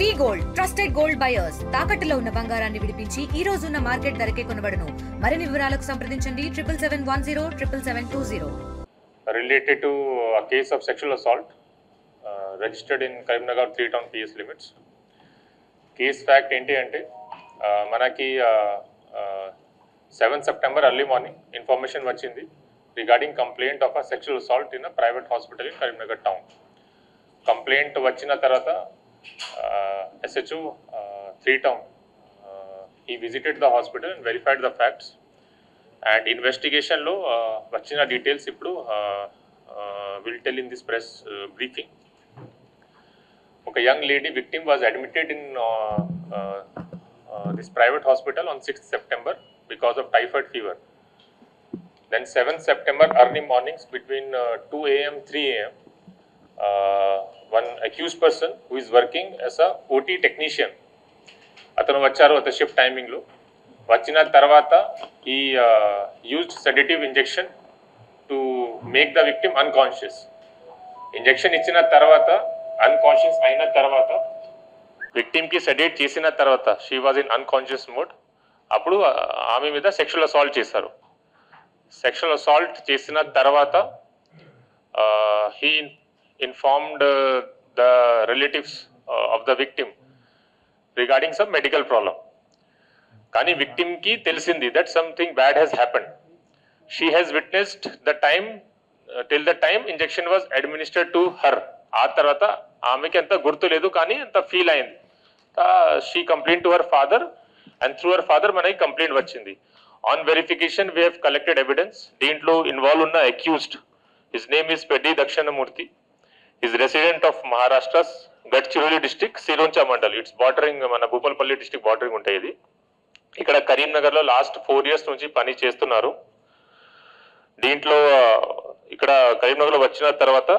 వి gold trusted gold buyers తాకట్టులో ఉన్న బంగారాన్ని విడిపించి ఈ రోజు ఉన్న మార్కెట్ ధరకే కొనబడును. మరిన్ని వివరాలకు సంప్రదించండి 7710777720. Related to a case of sexual assault registered in Karimnagar 3 town PS limits. Case fact enti ante manaki 7 September early morning information vachindi regarding complaint of a sexual assault in a private hospital in Karimnagar town. Complaint vachina tarata SHO 3 town he visited the hospital and verified the facts. And investigation lo vachina details ippudu will tell in this press briefing. Okay, young lady victim was admitted in this private hospital on 6th September because of typhoid fever. Then 7th September early mornings between 2 a.m. 3 a.m. One accused person who is working as a OT technician atanu vacharu at the shift timing lo vachina tarvata he used sedative injection to make the victim unconscious. Injection ichina tarvata unconscious aina tarvata victim ki sedate chesina tarvata she was in unconscious mode. Appudu aame meeda sexual assault chesaru. Sexual assault chesina tarvata he informed the relatives of the victim regarding some medical problem. Kani victim ki telisindi that something bad has happened. She has witnessed the time till the time injection was administered to her. Aa tarvata aameki anta gurtu ledu kani anta feel ayindi. She complained to her father and through her father manaki complaint vachindi. On verification we have collected evidence. Deentlo involved unna accused, his name is Peddi Dakshinamurthy. He is resident of Maharashtra's Gadchiroli district, Sironcha mandal. It's bordering mana Bhupalpalli district bordering ఉంటాయి ఇది. ఇక్కడ కరీంనగర్ లో last 4 years నుంచి పని చేస్తున్నారు. దీంట్లో ఇక్కడ కరీంనగర్ లో వచ్చిన తర్వాత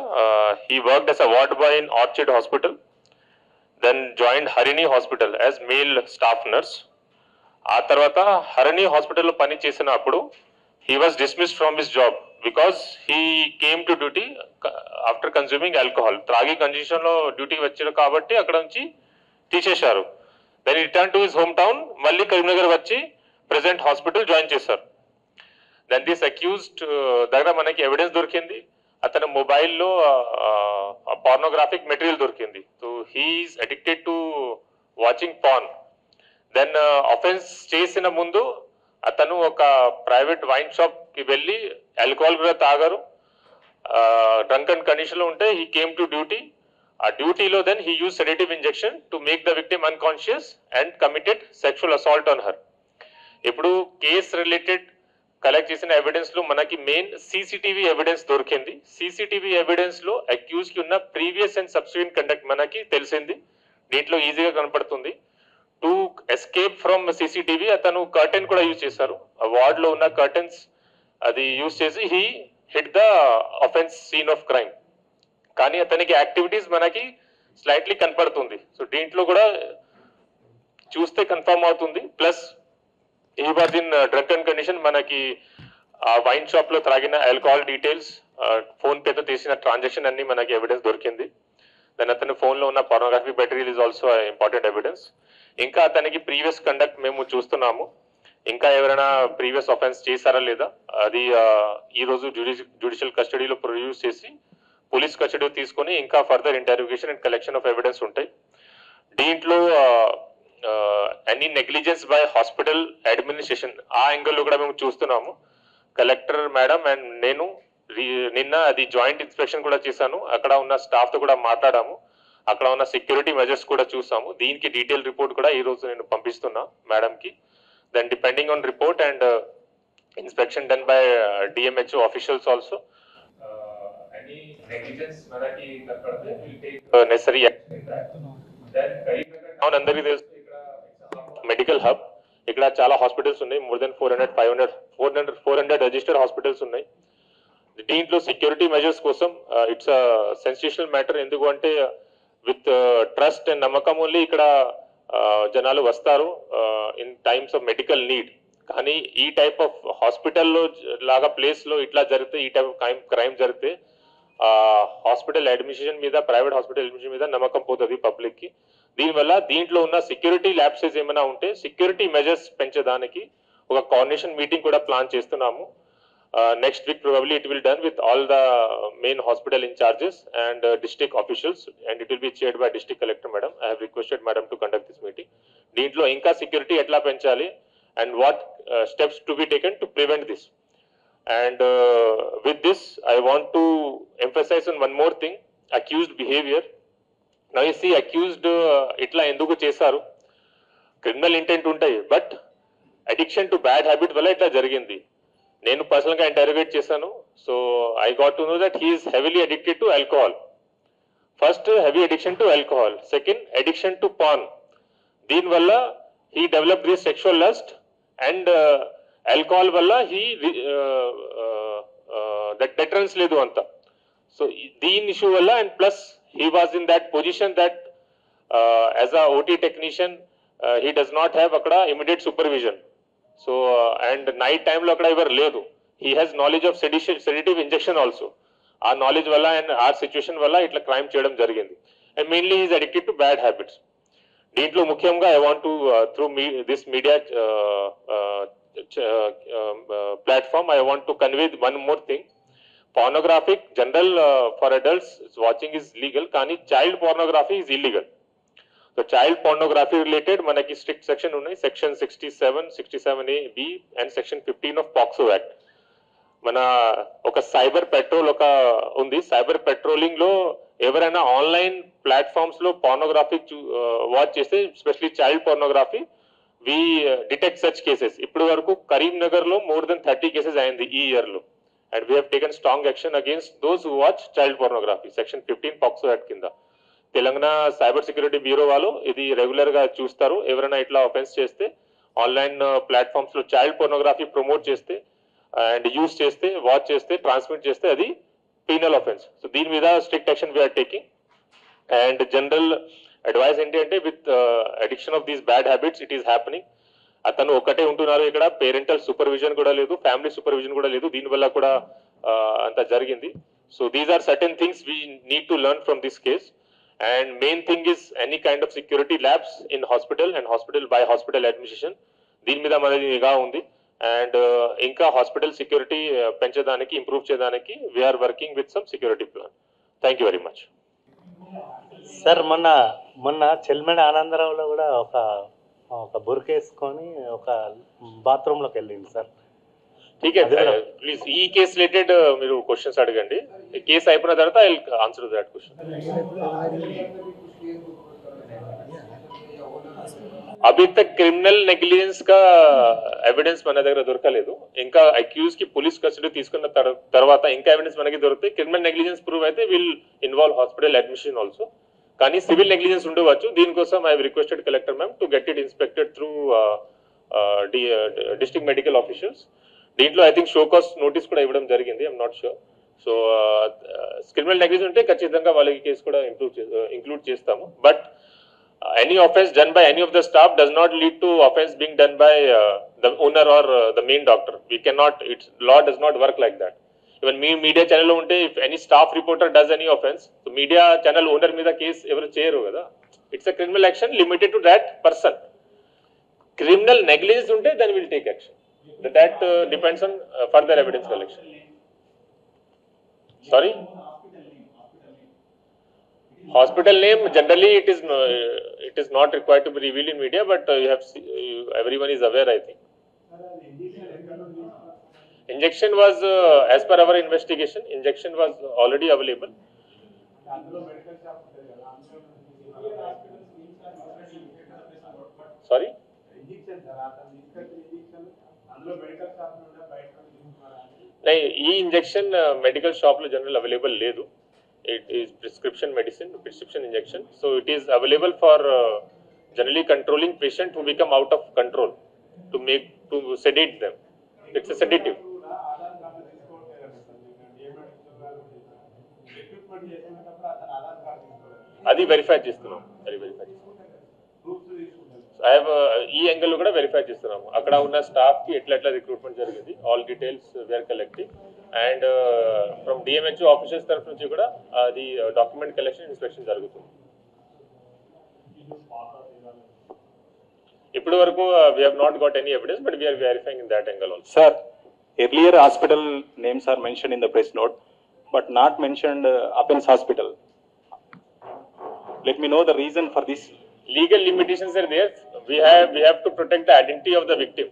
he worked as a ward boy in Orchid Hospital, then joined Harini Hospital as male staff nurse. ఆ తర్వాత హరిణి హాస్పిటల్లో పని చేసినప్పుడు he was dismissed from his job because he came to duty after consuming alcohol. త్రాగి condition లో డ్యూటీకి వచ్చారు కాబట్టి అక్కడ నుంచి తీసేశారు. then he returned to his hometown, మళ్ళీ కరీంనగర్ వచ్చి ప్రెసెంట్ హాస్పిటల్ జాయిన్ చేశారు. then this accused దగ్గర మనకి ఎవిడెన్స్ దొరికింది. అతని మొబైల్లో పార్నోగ్రాఫిక్ మెటీరియల్ దొరికింది. So he is addicted to watching porn. Then offence చేసిన ముందు అతను ఒక ప్రైవేట్ వైన్ షాప్ కి వెళ్ళి ఆల్కహాల్ కూడా తాగారు. డ్రంకన్ కండిషన్ లో ఉంటే హీ కేమ్ టు డ్యూటీ. ఆ డ్యూటీలో then he use sedative injection to make the victim unconscious and committed sexual assault on her. ఇప్పుడు కేస్ రిలేటెడ్ కలెక్ట్ చేసిన ఎవిడెన్స్ లో మనకి మెయిన్ సీసీటీవీ ఎవిడెన్స్ దొరికింది. సీసీటీవీ ఎవిడెన్స్ లో అక్యూజ్ కి ఉన్న ప్రీవియస్ అండ్ సబ్సిక్వెంట్ కండక్ట్ మనకి తెలిసింది. దీంట్లో ఈజీగా కనపడుతుంది. టు ఎస్కేప్ ఫ్రమ్ సీసీటీవీ అతను కర్టెన్ కూడా యూజ్ చేశారు. ఆ వార్డ్ లో ఉన్న కర్టెన్స్ అది యూజ్ చేసి he hit the offence scene of crime. కానీ అతనికి యాక్టివిటీస్ మనకి స్లైట్లీ కనపడుతుంది. సో దీంట్లో కూడా చూస్తే కన్ఫర్మ్ అవుతుంది. Plus he was in drunken condition. మనకి ఆ వైన్ షాప్ లో త్రాగిన ఆల్కహాల్ డీటెయిల్స్, ఫోన్ పేతో తీసిన ట్రాన్సాక్షన్ అన్ని మనకి ఎవిడెన్స్ దొరికింది. దాని అతని ఫోన్ లో ఉన్న pornography material is also important evidence. ఇంకా అతనికి ప్రీవియస్ కండక్ట్ మేము చూస్తున్నాము. ఇంకా ఎవరైనా ప్రీవియస్ అఫెన్స్ చేశారా లేదా అది ఈ రోజు జ్యుడిషియల్ కస్టడీలో ప్రొడ్యూస్ చేసి పోలీస్ కస్టడీలో తీసుకొని ఇంకా further intuition and collection of evidence ఉంటాయి. దీంట్లో any negligence by hospital administration ఆ యాంగిల్లో కూడా మేము చూస్తున్నాము. కలెక్టర్ మేడం అండ్ నేను నిన్న అది జాయింట్ ఇన్స్పెక్షన్ కూడా చేశాను. అక్కడ ఉన్న స్టాఫ్ తో కూడా మాట్లాడాము. అక్కడ ఉన్న సెక్యూరిటీ మెజర్స్ కూడా చూసాము. దీనికి డీటెయిల్ రిపోర్ట్ కూడా ఈ రోజు నేను పంపిస్తున్నా మేడం కి. Then depending on report and inspection done by DMHO officials also any negligence మనకి కనపడితే will take necessary action. Then Karimnagar అందరికీ తెలుసు మెడికల్ హబ్. ఇక్కడ చాలా హాస్పిటల్స్ ఉన్నాయి. మోర్ దెన్ 400 రిజిస్టర్డ్ హాస్పిటల్స్ ఉన్నాయి. దీంట్లో సెక్యూరిటీ మెజర్స్ కోసం ఇట్స్ సెన్సేషనల్ మ్యాటర్. ఎందుకు అంటే విత్ ట్రస్ట్ అండ్ నమ్మకం ఓన్లీ ఇక్కడ జనాలు వస్తారు in times of medical need. కానీ ఈ టైప్ ఆఫ్ హాస్పిటల్లో లాగా ప్లేస్ లో ఇట్లా జరిగితే, ఈ టైప్ ఆఫ్ క్రైమ్ జరిగితే హాస్పిటల్ అడ్మినిస్ట్రేషన్ మీద, ప్రైవేట్ హాస్పిటల్ అడ్మినిస్ట్రేషన్ మీద నమ్మకం పోతుంది పబ్లిక్ కి. దీనివల్ల దీంట్లో ఉన్న సెక్యూరిటీ ల్యాబ్సెస్ ఏమైనా ఉంటే సెక్యూరిటీ మెజర్స్ పెంచడానికి ఒక కోఆర్డినేషన్ మీటింగ్ కూడా ప్లాన్ చేస్తున్నాము. Next week probably it will done with all the main hospital in charges and district officials, and it will be chaired by district collector madam. I have requested madam to conduct this meeting. Deentlo inka security etla penchali and what steps to be taken to prevent this. And with this I want to emphasize on one more thing, accused behavior. Now you see accused itla enduku chesaru, criminal intent untayi, but addiction to bad habit valla itla jarigindi. నేను పర్సనల్గా ఇంటర్వ్యూట్ చేశాను. So I got to know that he is heavily addicted to alcohol. First heavy addiction to alcohol, second addiction to paan. దీనివల్ల he develop this sexual lust and alcohol వల్ల he that deterrence లేదు అంత. So దీని issue వల్ల and plus he was in that position that as a OT technician he does not have అక్కడ immediate supervision. So and night టైంలో అక్కడ ఎవరు లేదు. He has knowledge of sedative injection also. ఆ నాలెడ్జ్ వల్ల and ఆ situation వల్ల ఇట్లా క్రైమ్ చేయడం జరిగింది. And mainly is addicted to bad habits. దీంట్లో ముఖ్యంగా I want to through this media platform I want to convey one more thing. Pornographic general for adults watching is legal, కానీ child pornography is illegal. So child pornography related మనకి strict section ఉన్నాయి. Section 67, 67A, B and section 15 of POCSO act. మన ఒక cyber patrol ఒక ఉంది. Cyber patrolling లో ఎవరైనా online platforms లో పార్నోగ్రఫీ వాచ్ చేస్తే, స్పెషలీ చైల్డ్ పార్నోగ్రఫీ, వి డిటెక్ట్ సచ్ కేసెస్. ఇప్పటి వరకు కరీంనగర్ లో మోర్ దెన్ 30 కేసెస్ అయింది ఈ ఇయర్ లో. And we have taken strong action against those who watch child pornography, section 15 POCSO act కింద. తెలంగాణ సైబర్ సెక్యూరిటీ బ్యూరో వాళ్ళు ఇది రెగ్యులర్ గా చూస్తారు. ఎవరైనా ఇట్లా ఆఫెన్స్ చేస్తే, ఆన్లైన్ ప్లాట్ఫామ్స్ లో చైల్డ్ పోర్నోగ్రఫీ ప్రమోట్ చేస్తే అండ్ యూజ్ చేస్తే, వాచ్ చేస్తే, ట్రాన్స్మిట్ చేస్తే అది పీనల్ ఆఫెన్స్. సో దీని మీద strict action we're taking. And general advice ఏంటి అంటే, with addiction of these bad habits it is happening. అతను ఒకటే ఉంటున్నారు ఇక్కడ, పేరెంటల్ సూపర్విజన్ కూడా లేదు, ఫ్యామిలీ సూపర్విజన్ కూడా లేదు. దీనివల్ల కూడా అంత జరిగింది. So these are certain things we need to learn from this case. And main thing is any kind of security labs in hospital and hospital by hospital administration. దీని మీద మనది నిఘా ఉంది. అండ్ ఇంకా హాస్పిటల్ సెక్యూరిటీ పెంచడానికి, improve చేయడానికి we're working with some security plan. Thank you very much. Sir మొన్న చెల్మెడ ఆనందరావులో కూడా ఒక బురకేసుకొని ఒక బాత్రూంలోకి వెళ్ళింది సార్. ठीक है प्लीज ఈ కేసు రిలేటెడ్ మీరు క్వశ్చన్స్ అడగండి. కేసు అయిపోయిన తర్వాత I will answer that question. अभी तक క్రిమినల్ నెగ్లిజెన్స్ का ఎవిడెన్స్ మన దగ్గర దొరకలేదు. ఇంకా అక్యూజ్ కి పోలీస్ కస్టడీ తీసుకున్న తర్వాత ఇంకా ఎవిడెన్స్ మనకి దొరుకుతాయి. క్రిమినల్ నెగ్లిజెన్స్ ప్రూవ్ అయితే will involve hospital admission also. కానీ సివిల్ నెగ్లిజెన్స్ ఉండవచ్చు. దీనికోసం I have requested collector ma'am to get it inspected through district medical officers. దీంట్లో I think show cause notice కూడా ఇవ్వడం జరిగింది. I'm not sure. So criminal negligence ఉంటే ఖచ్చితంగా వాళ్ళకి కేసు కూడా ఇంక్లూడ్ చేస్తాము. But any offense done by any of the staff does not lead to offense being done by the owner or the main doctor. We cannot, its law does not work like that. Even media channel lo unte, if any staff reporter does any offense, so media channel owner meeda case ever cheyaru kada. It's a criminal action limited to that person. Criminal negligence unte, then we'll take action. That depends on further evidence collection. Sorry? Hospital name generally it is not required to be revealed in media, but you have everyone is aware, I think. Injection was as per our investigation, injection was already available. Sorry? ఈ injection medical shop లో general available లేదు. It is prescription medicine, prescription injection. So it is available for generally controlling patient who become out of control, to sedate them. It's a sedative. అది verify చేస్తున్నాం. I have ఈ angle కూడా verify చేస్తున్నాము. అక్కడ ఉన్న staff కి ఎట్లా recruitment జరిగింది, all details we're collecting. And from DMHO officers తరఫు నుంచి కూడా అది డాక్యుమెంట్ కలెక్షన్, ఇన్స్పెక్షన్ జరుగుతుంది. ఇప్పటి వరకు we have not got any evidence, but we are verifying in that angle also. Sir, earlier hospital names are mentioned in the press note, but not mentioned Appens Hospital. Let me know the reason for this. Legal limitations are there. We have to protect the identity of the victim.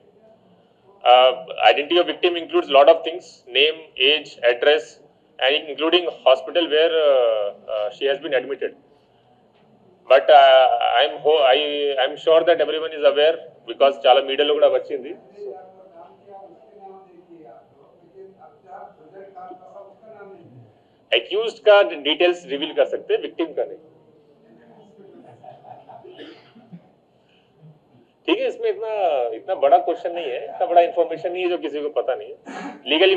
Identity of victim includes a lot of things: name, age, address, and including hospital where she has been admitted. But I'm sure that everyone is aware because chala media lo kuda vachindi. Accused का details reveal कर सकते हैं, victim का नहीं. ठीक है, इसमें इतना बड़ा क्वेश्चन नहीं है, इतना बड़ा इन्फॉर्मेशन नहीं है जो किसी को पता नहीं है. लीगल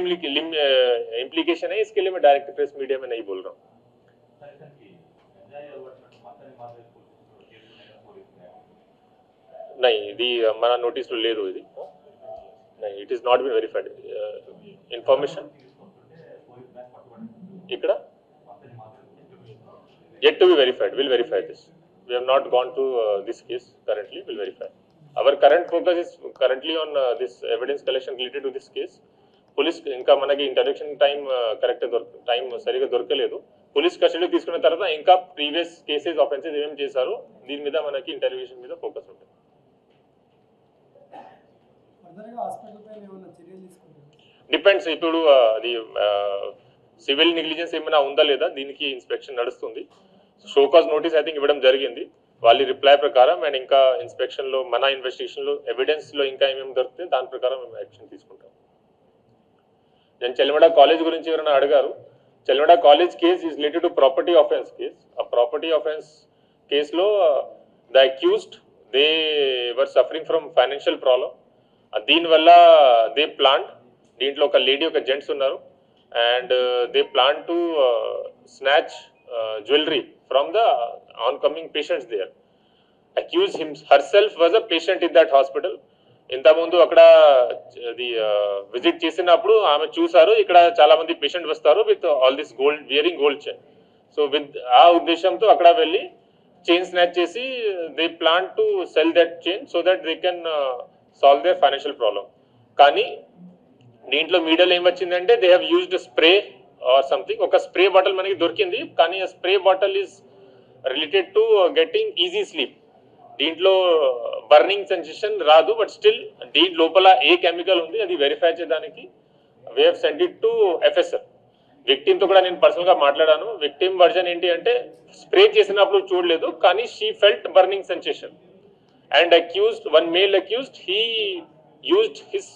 इम्प्लीकेशन है, इसके लिए मैं डायरेक्ट प्रेस मीडिया में नहीं बोल रहा हूँ. नहीं, ఇది మన నోటీసులో లేదు. ఇది नहीं, it is not been verified. Information ఇక్కడ yet to be verified. We'll verify this. We have not gone to this case currently. We'll verify. Our current focus is currently on this evidence collection related to this case. Police ఇంకా మనకి interaction time correct time సరిగా దొరకలేదు. Police custody తీసుకున్న తర్వాత ఇంకా previous cases offences ఏమేమి చేశారో దీని మీద మనకి ఇంటర్వ్యూషన్ మీద ఫోకస్ ఉంటుంది. డిపెండ్స్, ఇప్పుడు అది సివిల్ నెగ్లిజెన్స్ ఏమైనా ఉందా లేదా దీనికి ఇన్స్పెక్షన్ నడుస్తుంది. షోకాజ్ నోటీస్ ఐ థింక్ ఇవ్వడం జరిగింది వాళ్ళ రిప్లై ప్రకారం. అండ్ ఇంకా ఇన్స్పెక్షన్లో మన ఇన్వెస్టిగేషన్లో ఎవిడెన్స్లో ఇంకా ఏమేమి దొరికితే దాని ప్రకారం మేము యాక్షన్ తీసుకుంటాం. నేను చెల్లిమడ కాలేజ్ గురించి ఎవరైనా అడిగారు. చెల్లిమడ college case is related to property offence case. ఆ ప్రాపర్టీ ఆఫెన్స్ కేసులో the accused they were suffering from financial problem. దీనివల్ల దే ప్లాంట్, దీంట్లో ఒక లేడీ ఒక జెంట్స్ ఉన్నారు, and they plan to snatch jewellery from the oncoming patients there. Accuse herself was a patient in that hospital. ఇంతకుముందు అక్కడ అది visit చేసినప్పుడు ఆమె చూసారు ఇక్కడ చాలా మంది పేషెంట్ వస్తారు with all this gold wearing gold chain. So with ఆ ఉద్దేశంతో అక్కడ వెళ్ళి చైన్ స్నాచ్ చేసి they plan to cell that chain so that they can solve there financial problem. కానీ దీంట్లో మీడియాలో ఏం వచ్చిందంటే they have used spray or something. ఒక స్ప్రే బాటిల్ మనకి దొరికింది, కానీ ఆ spray bottle is related to getting easy sleep. దీంట్లో బర్నింగ్ సెన్సేషన్ రాదు, బట్ స్టిల్ దీని లోపల ఏ కెమికల్ ఉంది అది వెరిఫై చేయడానికి we have send it to FSL. విక్టిమ్తో కూడా నేను పర్సనల్గా మాట్లాడాను. విక్టిమ్ వర్జన్ ఏంటి అంటే స్ప్రే చేసినప్పుడు చూడలేదు, కానీ she felt burning sensation. And accused, one male accused, he used his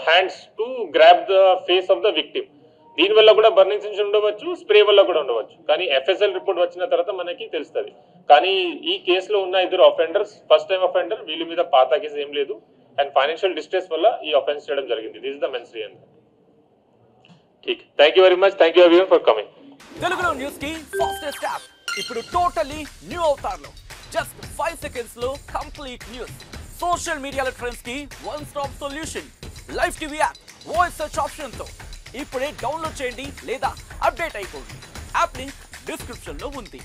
hands to grab the face of the victim. దీనివల్ల కూడా బర్నింగ్ సెన్సేషన్ ఉండవచ్చు, స్ప్రే వల్ల కూడా ఉండవచ్చు. కానీ ఎఫ్ఎస్ఎల్ రిపోర్ట్ వచ్చిన తర్వాత మనకి తెలుస్తుంది. కానీ ఈ కేసులో ఉన్న ఇద్దరు అఫెండర్స్ ఫస్ట్ టైం అఫెండర్, వీళ్ళ మీద పాత కేసు ఏం లేదు, అండ్ ఫైనాన్షియల్ డిస్ట్రెస్ వల్ల ఈ అఫెన్స్ చేయడం జరిగింది. This is the main reason. ఠీక్, thank you very much. Thank you everyone for coming. తెలుగులో న్యూస్ కి ఫాస్టెస్ట్ యాప్ ఇప్పుడు టోటల్లీ న్యూ అవతార్లో. జస్ట్ 5 సెకండ్స్ లో కంప్లీట్ న్యూస్, సోషల్ మీడియాలో ట్రెండ్స్ కి one stop solution, live TV app, voice search option తో ఇప్పుడే డౌన్లోడ్ చేయండి లేదా అప్డేట్ అయిపోండి. యాప్ లింక్ డిస్క్రిప్షన్ లో ఉంది.